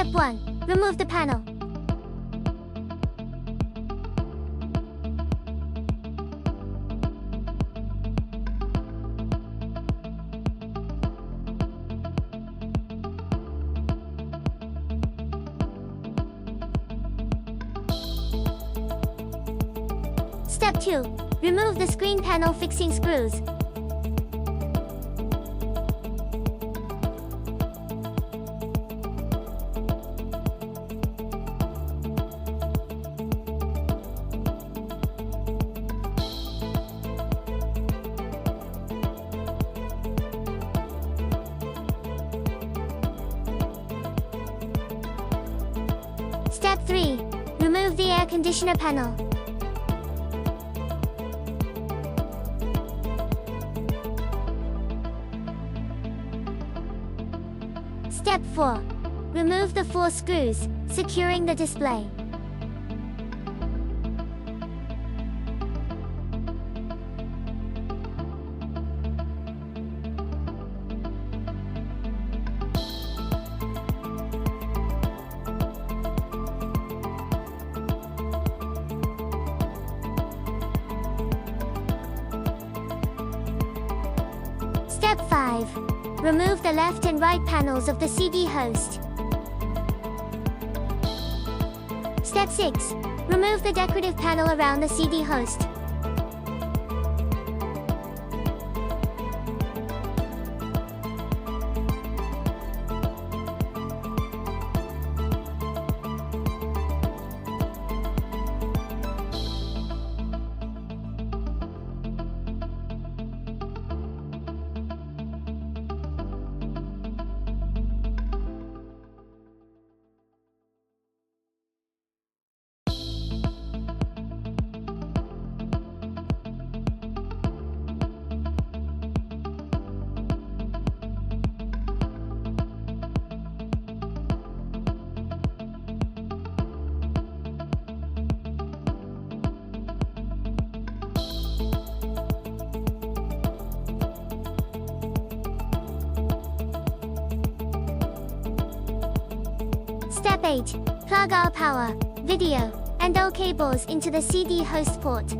Step 1. Remove the panel. Step 2. Remove the screen panel fixing screws. Step 3. Remove the air conditioner panel. Step 4. Remove the 4 screws, securing the display. Step 5. Remove the left and right panels of the CD host. Step 6. Remove the decorative panel around the CD host. Step 8. Plug our power, video, and all cables into the CD host port.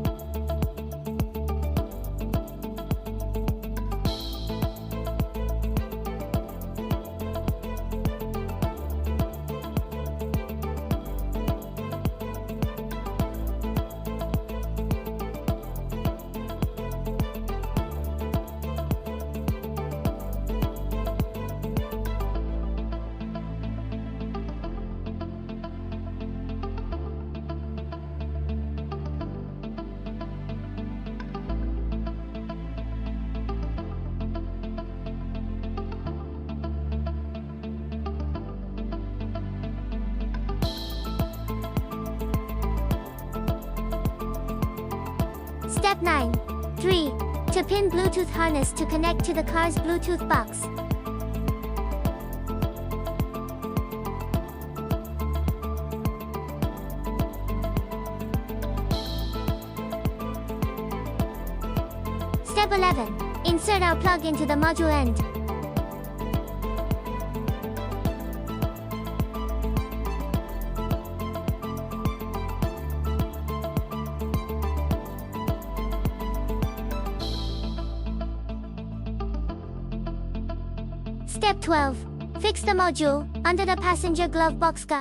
Step 9. 3. To pin Bluetooth harness to connect to the car's Bluetooth box. Step 11. Insert our plug into the module end. Step 12. Fix the module under the passenger glove box guard.